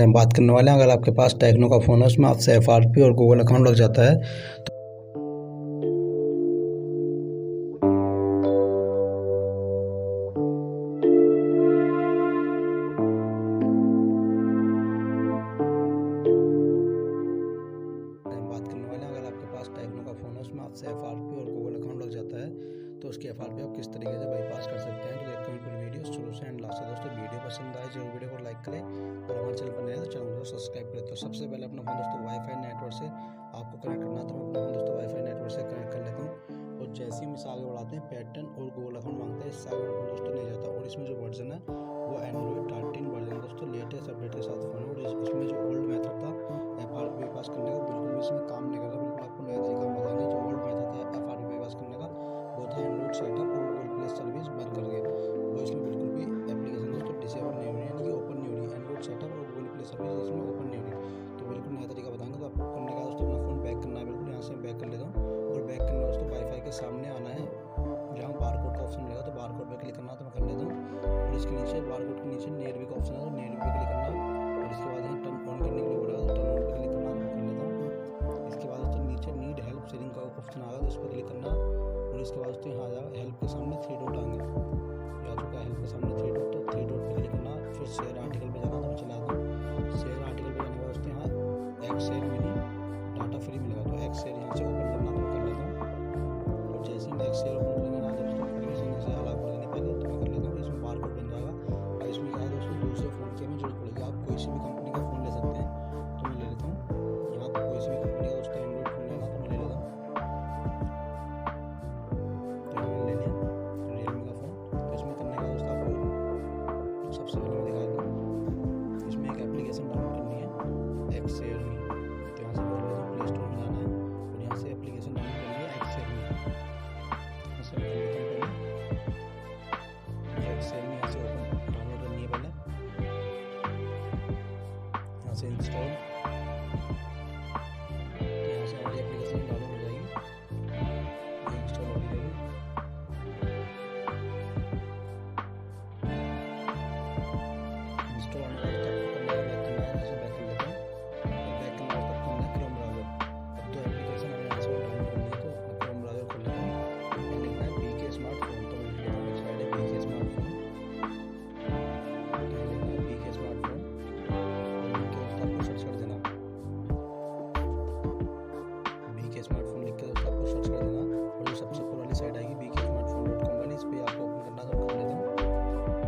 हम बात करने वाले हैं, अगर आपके पास टेक्नो का फ़ोन है उसमें आपसे FRP और गूगल अकाउंट लग जाता है तो हम बात करने वाले हैं, अगर आपके पास टेक्नो का फ़ोन है उसमें आपसे FRP और गूगल अकाउंट लग जाता है तो उसकी FRP आप किस तरीके से बाईपास कर सकते हैं। तो देखते हैं पूरी वीडियो शुरू से एंड लास्ट तक। दोस्तों वीडियो पसंद आए जरूर वीडियो को लाइक करें और हमारे चैनल पर नए हैं तो चैनल को सब्सक्राइब करें। तो सबसे पहले अपना फ़ोन दोस्तों वाईफाई नेटवर्क से आपको कनेक्ट करना है, तो मैं अपना फ़ोन दोस्तों वाईफाई नेटवर्क से कनेक्ट कर लेता हूँ। और जैसे ही हम इसे आगे बढ़ाते हैं पैटर्न और गूगल अकाउंट मांगता है, इससे आगे बढ़ाते दोस्तों नहीं जाता। और इसमें जो वर्जन है वो एंड्रॉइड 13 वर्जन दोस्तों लेटेस्ट अपडेट के साथ फ़ोन है। और इसमें जो ओल्ड मेथड था FRP पास करने का बिल्कुल भी इसमें काम नहीं कर रहा। बिल्कुल आपको नया तरीका बताएंगे। जो ओल्ड मेथड था FRP पास करने का वो था एंड्रॉइड सेटअप और गूगल प्ले सर्विस बंद करके। वो इसमें बिल्कुल भी एप्लीकेशन दोस्तों डिसेबल नहीं हो रही, यानी कि ओपन नहीं हो रही। एंड्रॉइड सेटअप और गूगल प्ले सर्विस इसमें ओपन नहीं हो रही, तो बिल्कुल नया तरीका बताएंगे। तो आपको करने का दोस्तों अपना फ़ोन बैक करना है। बिल्कुल यहाँ से बैक कर लेता हूँ और बैक करना दोस्तों वाईफाई के सामने आना है, जहाँ बारकोड का ऑप्शन मिलेगा तो बारकोड पे क्लिक करना है, तो मैं कर लेता हूँ। और इसके नीचे बारकोड के नीचे नेटवी का ऑप्शन है तो नेटवी पे क्लिक करना है। और इसके बाद यहाँ टर्न ऑन करने के लिए बोलेगा तो टर्न ऑन पे क्लिक करना है, तो मैं कर लेता हूँ। इसके बाद दोस्तों नीचे नीड हेल्प शेयरिंग का ऑप्शन आएगा तो इस पर क्लिक करना है। और इसके बाद दोस्तों यहाँ आ जाएगा हेल्प के सामने 3 डॉट आएंगे, आ चुका है हेल्प के सामने 3 डॉट, तो 3 डॉट पे क्लिक करना। फिर शेयर आर्टिकल पे जाना, तो मैं चला जाता हूँ। शेयर आर्टिकल पे जाने के बाद दोस्तों यहाँ एक्सेल मिनी डाटा फ्री मिलेगा, तो एक्सेल यहाँ से ओपन करना, तो मैं कर लेता हूँ। और जैसे ही एक्सेल ओपन करेंगे ना दोस्तों परमिशन से अलाउ कर देने पहले, तो मैं कर लेता हूँ। इसमें बारकोड बन जाएगा और इसमें क्या है दोस्तों दूसरे फ़ोन की हमें जरूरत पड़ेगी। आप कोई सी भी कंपनी का फ़ोन ले सकते हैं, तो मैं ले लेता हूँ। यहाँ पर कोई सी भी कंपनी का दोस्तों एंड्रॉइड फ़ोन लेना, तो मैं ले लेता हूँ। तो यहाँ मैंने ले लिया रियलमी का फ़ोन। तो इसमें करने का दोस्तों आपको सबसे पहले मैं दिखा देता हूँ। इसमें एक एप्लीकेशन डाउनलोड करनी है एक्सेल मी, तो यहाँ से कर लेता हूँ प्ले स्टोर में जाना है और यहाँ से एप्लीकेशन डाउनलोड करनी है एक्सेल मी। यहाँ से मैं कर लेता हूँ पहले एक्सेल मी, यहाँ से ओपन डाउनलोड करनी है पहले, यहाँ से इंस्टॉल, तो यहाँ से हमारी एप्लीकेशन डाउनलोड हो जाएगी, इंस्टॉल हो जाएगी। इंस्टॉल होने के बाद आपको करना है बैक करना है, ऐसे बैक कर लेते हैं। बैक करने के बाद आपको करना है क्रोम ब्राउज़र। अब तो एप्लीकेशन अगर यहाँ से डाउनलोड करनी है तो मैं क्रोम ब्राउज़र खोल लेता हूँ। यहाँ लिखना है BK स्मार्टफोन, तो मैं लिख लेता हूँ साइड है BK स्मार्टफोन, तो यहाँ लिखना है BK स्मार्टफोन और लिख के दोस्तों आपको सर्च कर देना। BK स्मार्टफोन लिख के दोस्तों आपको सर्च कर देना और जो सबसे ऊपर वाली साइड आएगी bksmartphone.com वाली, इस पर आपको ओपन करना, तो कर लेता हूँ।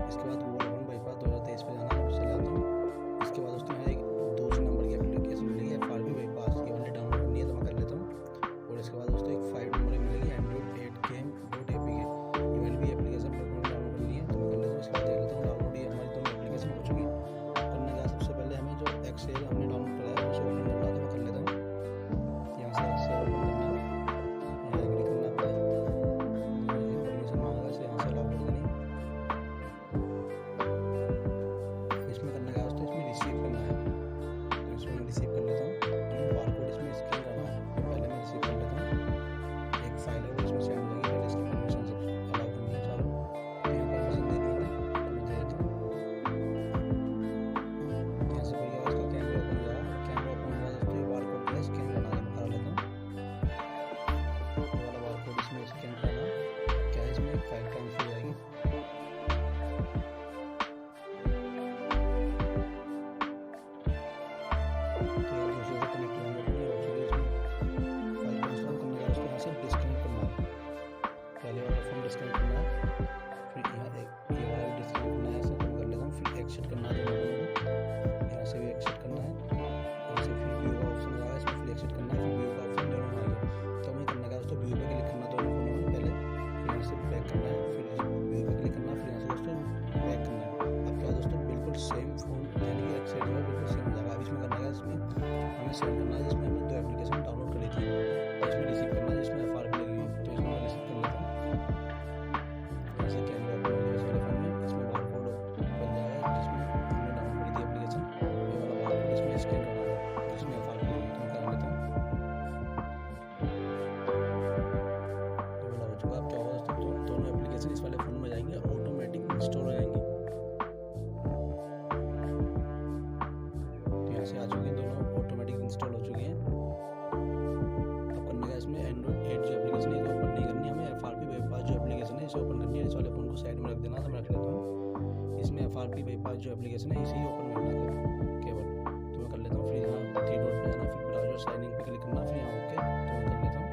इसके बाद गूगल अकाउंट बाईपास 2023 पे जाना है, उससे लाता हूँ। इसके बाद दोस्तों यहाँ एक दूसरे नंबर की एप्लीकेशन मिलेगी FRP बाईपास, ये वाली डाउनलोड करनी है, तो मैं कर लेता हूँ। और इसके बाद दोस्तों एक 5 नंबर की मिलेगी एंड्रॉइड 8 game.apk, ये वाली भी एप्लीकेशन डाउनलोड करनी है, तो मैं कर लेता हूँ। इसके बाद देख लेता हूँ डाउनलोड, ये हमारी दोनों एप्लीकेशन हो चुकी है। करने का सबसे पहले हमें जो एक्सेल हमने डाउनलोड कराया है उसे ओपन करना है, तो मैं कर लेता हूँ। यहाँ से एक्सेल ओपन करना है, यहाँ एग्री करना है पहले, परमिशन मांगा से यहाँ से अलाउ कर देनी। इसमें करने का दोस्तों इसमें रिसीव करना है, तो इसमें रिसीव कर लेता हूँ। बारकोड इसमें स्कैन करना है, पहले मैं रिसीव कर लेता हूँ। एक फाइल है वो इसमें सेंड हो जाएगी, पहले इसकी परमिशन सब अलाउ करनी है चालू, तो यहाँ परमिशन दे दी है, तो मैं दे देता हूँ। यहाँ से कोई इसका कैमरा ओपन हो जाएगा, कैमरा ओपन होने के बाद दोस्तों ये बारकोड पहले स्कैन करना है, मैं करा लेता हूँ। ये वाला बारकोड इसमें स्कैन करना है, क्या है इसमें एक फाइल ट्रांसफर हो जाएगी। तो ये दूसरे से कनेक्ट होने के लिए हो चुकी है। इसमें फाइल ट्रांसफर करने का दोस्तों यहाँ से डिस्कनेक्ट करना है, पहले वाला फ़ोन डिस्कनेक्ट करना है, फिर यहाँ एक ये वाला भी डिस्कनेक्ट करना है, ऐसे तो मैं कर लेता हूँ। फिर एक्सेट करना है, यहाँ से भी एक्सेट करना है, यहाँ से फिर व्यू का ऑप्शन आएगा, इसमें फिर एक्सेट करना है, फिर व्यू का ऑप्शन दोनों में आएगा। तो हमें करने का दोस्तों व्यू पे क्लिक करना दोनों फ़ोनों में पहले, फिर यहाँ से बैक करना है, फिर व्यू पे क्लिक करना है, फिर यहाँ से दोस्तों बैक करना है। अब क्या दोस्तों बिल्कुल सेम फ़ोन यानी कि एक्सेट जो है बिल्कुल सेम हो जाएगा। अब इसमें करना है, इसमें हमें सेंड करना है जिसमें हमने 2 एप्लीकेशन डाउनलोड करी थी, और इसमें रिसीव करना है जिसमें FRP लगी है, तो इसमें मैं रिसीव कर लेता हूँ। यहाँ से कैमरा ओपन हो गया मेरे फ़ोन में, इसमें बारकोड बन जाएगा जिसमें हमने डाउनलोड करी थी एप्लीकेशन, ये वाला बारकोड इसमें स्कैन करना है जिसमें FRP लगी, तो मैं कर लेता हूँ। ये वाला हो चुका। अब क्या होगा दोस्तों दोनों एप्लीकेशन इस वाले फ़ोन में जाएंगे, ऑटोमेटिक इंस्टॉल हो जाएंगी। से आ चुकी हैं, दोनों ऑटोमेटिक इंस्टॉल हो चुकी हैं। अब करने का इसमें एंड्रॉइड 8 जो एप्लीकेशन है ओपन नहीं करनी, हमें FRP बाईपास जो एप्लीकेशन है इसे ओपन करनी है। इस वाले फ़ोन को साइड में रख देना, तो मैं रख लेता हूँ। इसमें FRP बाईपास जो एप्लीकेशन है इसे ही ओपन करना केवल, तो मैं कर लेता हूँ। फिर यहाँ 3 डॉट पे जाना, फिर ब्राउज़र साइनिंग पे क्लिक करना, फिर यहाँ ओके, तो मैं कर लेता हूँ।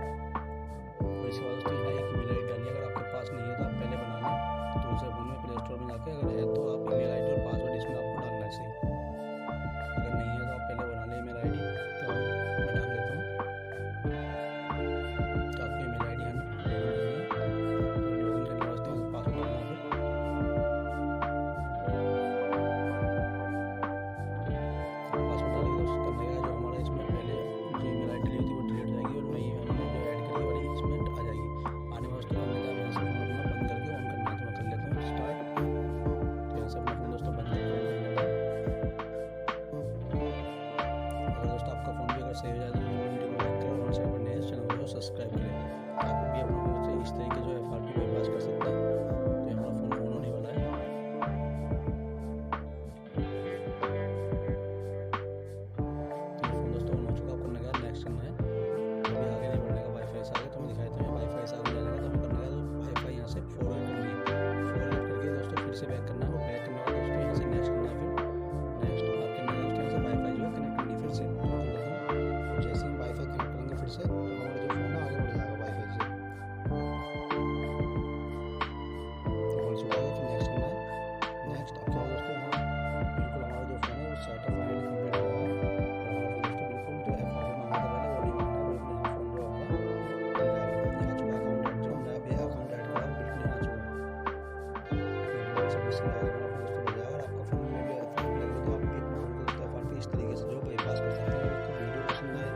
और इसके बाद दोस्तों यहाँ एक ईमेल आईडी डालनी है। अगर आपके पास नहीं है तो आप पहले बना लें, तो दूसरे फ़ोन में प्ले स्टोर में जाके अगर है तो आप ईमेल आईडी और पासवर्ड इसमें आपको डालना है। अगर नहीं है तो आप पहले बना लें ईमेल आईडी, तो मैं डाल देता हूँ। तो आपकी ईमेल आईडी है लॉगिन करने वास्ते पासवर्ड डालना है। पासवर्ड डाल के दोस्तों करने का जो हमारा इसमें पहले जो ईमेल आईडी ली थी वो डिलीट हो जाएगी और नई हमने जो ऐड करी वाली इसमें आ जाएगी। आने वास्ते करने का यहाँ से फोन अपना बंद करके ऑन करना है, तो मैं कर लेता हूँ स्टार्ट। तो यहाँ से अपना फोन दोस्तों बंद करके ऑन कर लेना है। अगर दोस्तों आपका फ़ोन भी अगर सही हो जाए तो वीडियो को लाइक करें और चैनल पर नए चैनल को सब्सक्राइब करें। आप भी अपने फ़ोन से इस तरीके जो FRP बाईपास कर सकते हैं। तो हमारा फ़ोन ऑन होने वाला है। तो फ़ोन दोस्तों ऑन हो चुका, करने का नेक्स्ट करना है। अभी आगे नहीं बढ़ने का, वाईफाई से आगे, तो मैं दिखाता हूँ। वाईफाई से आगे जाने का, तो हमें करने का तो वाईफाई यहाँ से फॉरवर्ड करनी है। फॉरवर्ड करके दोस्तों फिर से बैक करना है, और बैक करने का दोस्तों यहाँ से नेक्स्ट करना है। फिर नेक्स्ट आप करने का दोस्तों यहाँ से वाईफाई जो है कनेक्ट करनी है फिर से। और जैसे हम वाईफाई कनेक्ट करेंगे फिर से, तो हमारा जो फ़ोन है आगे बढ़ जाएगा वाईफाई से। हो चुका है, फिर नेक्स्ट करना है। नेक्स्ट अब क्या होगा दोस्तों, यहाँ बिल्कुल हमारा जो फ़ोन है वो सेटअप फाइनली कंप्लीट होगा। और हमारा फ़ोन दोस्तों बिल्कुल जो FRP मांगा था पहले वो नहीं मांगना है, बिल्कुल यहाँ फ़ोन जो हमारा आ चुका है। अकाउंट ऐड जो हमने अभी अकाउंट ऐड करा बिल्कुल यहाँ आ चुका है। सब इससे आगे हमारा फ़ोन दोस्तों बढ़ जाएगा। और आपका फ़ोन में भी FRP लगे तो आप भी अपने फ़ोन को दोस्तों FRP इस तरीके से जो बाईपास कर सकते हैं। दोस्तों वीडियो पसंद आए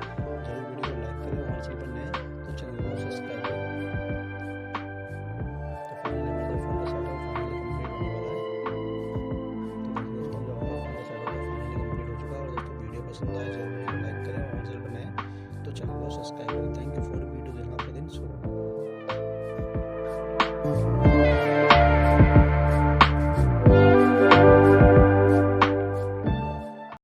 जरूर वीडियो को लाइक करें, हमारे चैनल पर नए तो चैनल को सब्सक्राइब करें। तो फाइनली हमारा जो फ़ोन का सेटअप फाइनली कंप्लीट होने वाला है। तो दोस्तों जो हमारा फ़ोन का सेटअप है फाइनली कंप्लीट हो चुका है। और दोस्तों वीडियो पसंद आए जरूर वीडियो को लाइक करें, हमारे चैनल पर नए तो चैनल को सब्सक्राइब करें।